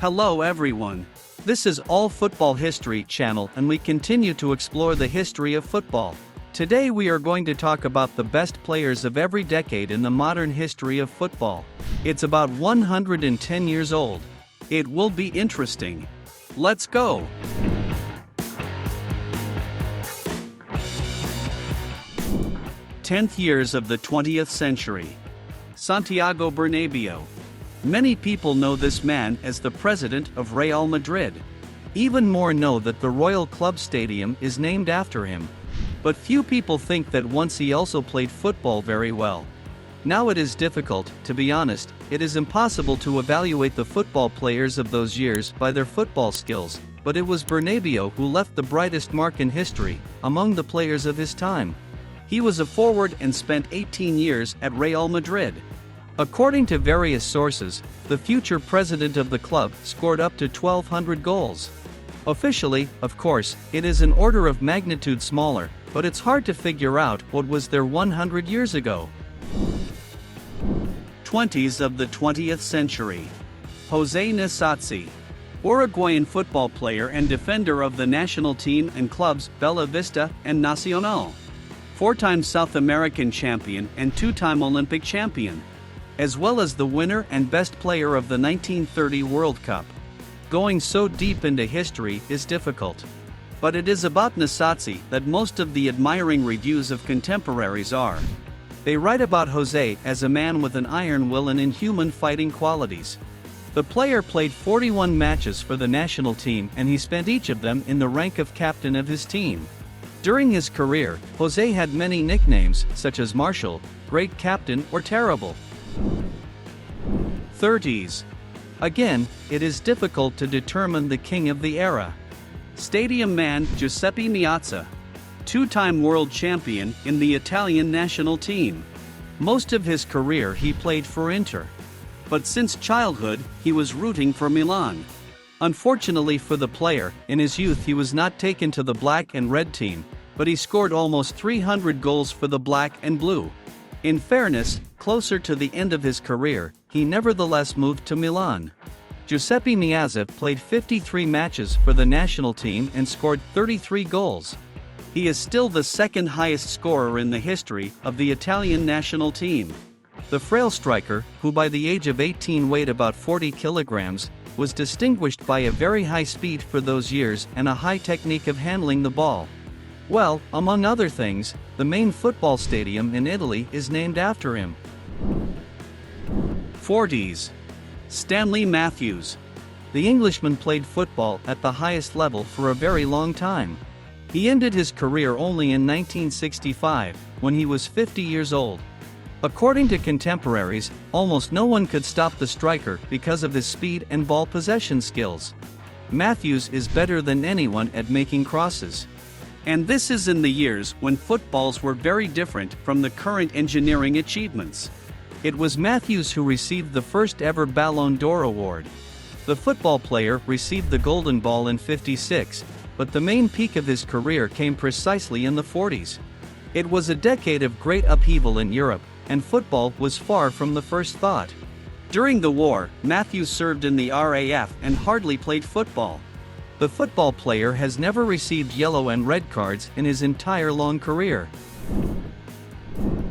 Hello everyone. This is All Football History channel and we continue to explore the history of football. Today we are going to talk about the best players of every decade in the modern history of football. It's about 110 years old. It will be interesting. Let's go! Tenth years of the 20th century. Santiago Bernabeu. Many people know this man as the president of Real Madrid. Even more know that the Royal Club Stadium is named after him. But few people think that once he also played football very well. Now it is difficult, to be honest, it is impossible to evaluate the football players of those years by their football skills, but it was Bernabeu who left the brightest mark in history, among the players of his time. He was a forward and spent 18 years at Real Madrid. According to various sources, the future president of the club scored up to 1,200 goals. Officially, of course, it is an order of magnitude smaller, but it's hard to figure out what was there 100 years ago. 20s of the 20th century. José Nasazzi. Uruguayan football player and defender of the national team and clubs Bella Vista and Nacional. Four-time South American champion and two-time Olympic champion, as well as the winner and best player of the 1930 World Cup. Going so deep into history is difficult. But it is about Nasazzi that most of the admiring reviews of contemporaries are. They write about José as a man with an iron will and inhuman fighting qualities. The player played 41 matches for the national team and he spent each of them in the rank of captain of his team. During his career, José had many nicknames such as Marshall, Great Captain or Terrible. 30s. Again, it is difficult to determine the king of the era. Stadium man Giuseppe Meazza. Two-time world champion in the Italian national team. Most of his career he played for Inter. But since childhood, he was rooting for Milan. Unfortunately for the player, in his youth he was not taken to the black and red team, but he scored almost 300 goals for the black and blue. In fairness, closer to the end of his career, he nevertheless moved to Milan. Giuseppe Meazza played 53 matches for the national team and scored 33 goals. He is still the second highest scorer in the history of the Italian national team. The frail striker, who by the age of 18 weighed about 40 kilograms, was distinguished by a very high speed for those years and a high technique of handling the ball. Well, among other things, the main football stadium in Italy is named after him. 40s. Stanley Matthews. The Englishman played football at the highest level for a very long time. He ended his career only in 1965, when he was 50 years old. According to contemporaries, almost no one could stop the striker because of his speed and ball possession skills. Matthews is better than anyone at making crosses. And this is in the years when footballs were very different from the current engineering achievements. It was Matthews who received the first ever Ballon d'Or award. The football player received the Golden Ball in '56, but the main peak of his career came precisely in the 40s. It was a decade of great upheaval in Europe, and football was far from the first thought. During the war, Matthews served in the RAF and hardly played football. The football player has never received yellow and red cards in his entire long career.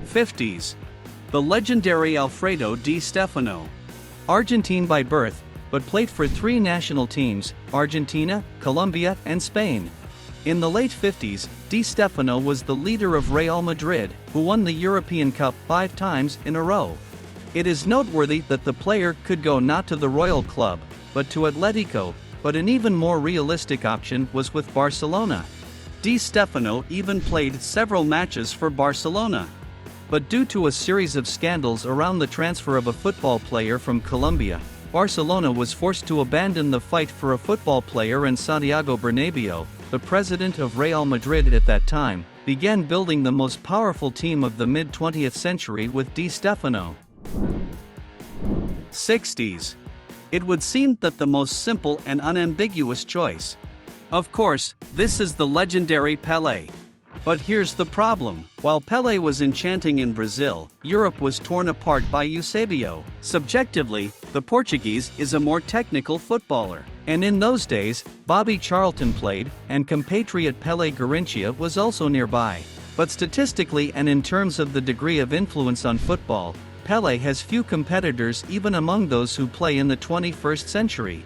50s. The legendary Alfredo Di Stefano. Argentine by birth, but played for three national teams, Argentina, Colombia, and Spain. In the late 50s, Di Stefano was the leader of Real Madrid, who won the European Cup 5 times in a row. It is noteworthy that the player could go not to the Royal Club, but to Atletico, but an even more realistic option was with Barcelona. Di Stefano even played several matches for Barcelona. But due to a series of scandals around the transfer of a football player from Colombia, Barcelona was forced to abandon the fight for a football player, and Santiago Bernabeu, the president of Real Madrid at that time, began building the most powerful team of the mid-20th century with Di Stefano. 60s. It would seem that the most simple and unambiguous choice. Of course, this is the legendary Pele. But here's the problem. While Pele was enchanting in Brazil, Europe was torn apart by Eusebio. Subjectively, The Portuguese is a more technical footballer. And in those days, Bobby Charlton played, and compatriot Pele Garrincha was also nearby. But statistically and in terms of the degree of influence on football, Pele has few competitors even among those who play in the 21st century.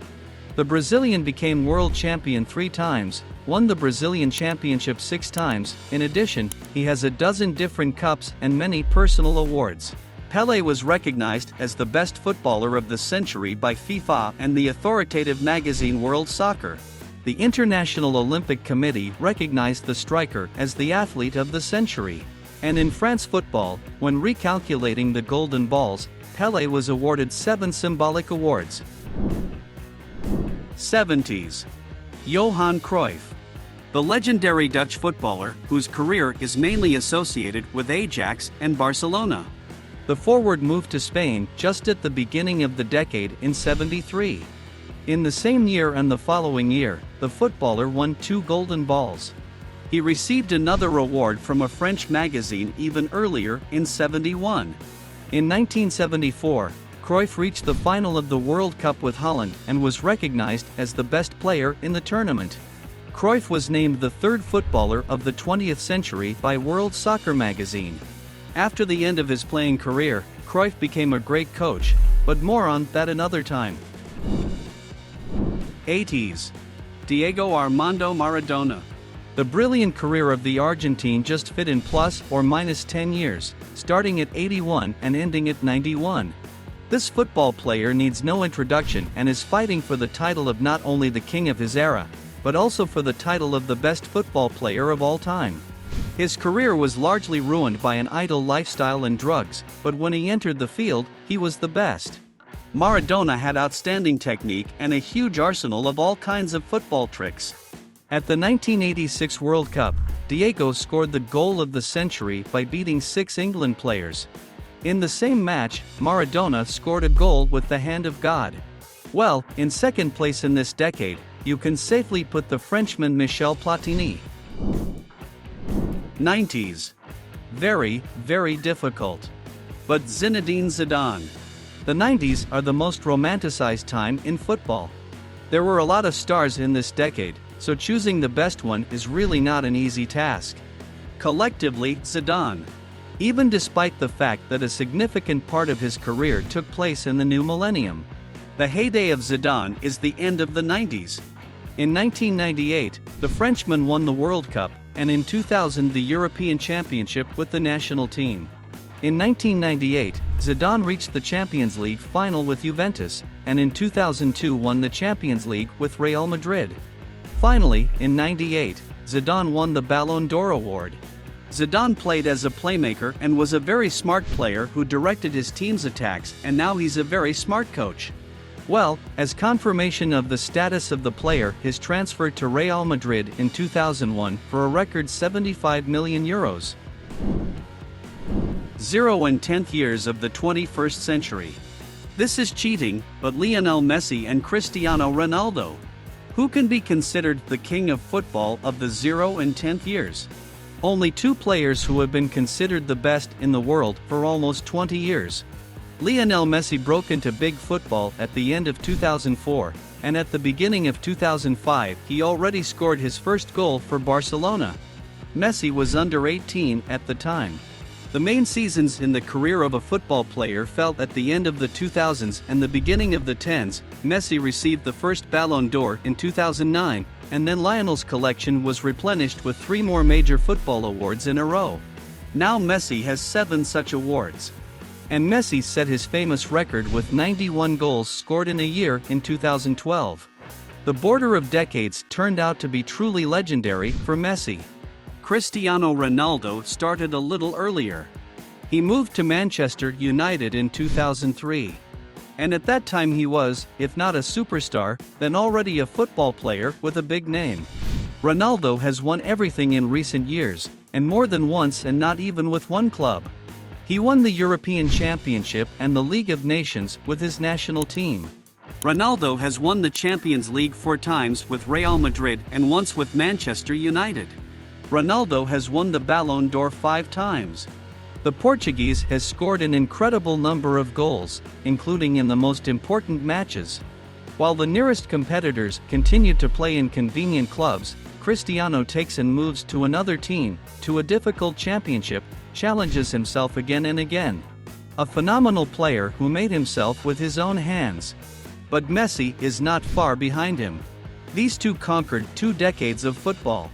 The Brazilian became world champion 3 times, won the Brazilian Championship 6 times. In addition, he has a dozen different cups and many personal awards. Pele was recognized as the best footballer of the century by FIFA and the authoritative magazine World Soccer. The International Olympic Committee recognized the striker as the athlete of the century. And in France football, when recalculating the golden balls, Pele was awarded 7 symbolic awards. 70s. Johan Cruyff. The legendary Dutch footballer, whose career is mainly associated with Ajax and Barcelona. The forward moved to Spain just at the beginning of the decade in '73. In the same year and the following year, the footballer won 2 golden balls. He received another award from a French magazine even earlier in '71. In 1974, Cruyff reached the final of the World Cup with Holland and was recognized as the best player in the tournament. Cruyff was named the 3rd footballer of the 20th century by World Soccer magazine. After the end of his playing career, Cruyff became a great coach, but more on that another time. 80s. Diego Armando Maradona. The brilliant career of the Argentine just fit in plus or minus 10 years, starting at 81 and ending at 91. This football player needs no introduction and is fighting for the title of not only the king of his era, but also for the title of the best football player of all time. His career was largely ruined by an idle lifestyle and drugs, but when he entered the field, he was the best. Maradona had outstanding technique and a huge arsenal of all kinds of football tricks. At the 1986 World Cup, Diego scored the goal of the century by beating 6 England players. In the same match, Maradona scored a goal with the hand of God. Well, in second place in this decade, you can safely put the Frenchman Michel Platini. 90s. Very, very difficult. But Zinedine Zidane. The 90s are the most romanticized time in football. There were a lot of stars in this decade, so choosing the best one is really not an easy task. Collectively, Zidane. Even despite the fact that a significant part of his career took place in the new millennium. The heyday of Zidane is the end of the 90s. In 1998, the Frenchman won the World Cup, and in 2000 the European Championship with the national team. In 1998, Zidane reached the Champions League final with Juventus, and in 2002 won the Champions League with Real Madrid. Finally, in '98, Zidane won the Ballon d'Or award. Zidane played as a playmaker and was a very smart player who directed his team's attacks, and now he's a very smart coach. Well, as confirmation of the status of the player, his transfer to Real Madrid in 2001 for a record €75 million. 0 and 10th years of the 21st century. This is cheating, but Lionel Messi and Cristiano Ronaldo. Who can be considered the king of football of the 0 and 10th years? Only 2 players who have been considered the best in the world for almost 20 years. Lionel Messi broke into big football at the end of 2004, and at the beginning of 2005 he already scored his first goal for Barcelona. Messi was under 18 at the time. The main seasons in the career of a football player fell at the end of the 2000s and the beginning of the 10s. Messi received the first Ballon d'Or in 2009, and then Lionel's collection was replenished with 3 more major football awards in a row. Now Messi has 7 such awards. And Messi set his famous record with 91 goals scored in a year in 2012. The border of decades turned out to be truly legendary for Messi. Cristiano Ronaldo started a little earlier. He moved to Manchester United in 2003. And at that time he was, if not a superstar, then already a football player with a big name. Ronaldo has won everything in recent years, and more than once, and not even with one club. He won the European Championship and the League of Nations with his national team. Ronaldo has won the Champions League 4 times with Real Madrid and once with Manchester United. Ronaldo has won the Ballon d'Or 5 times. The Portuguese has scored an incredible number of goals, including in the most important matches. While the nearest competitors continue to play in convenient clubs, Cristiano takes and moves to another team, to a difficult championship, challenges himself again and again. A phenomenal player who made himself with his own hands. But Messi is not far behind him. These two conquered 2 decades of football.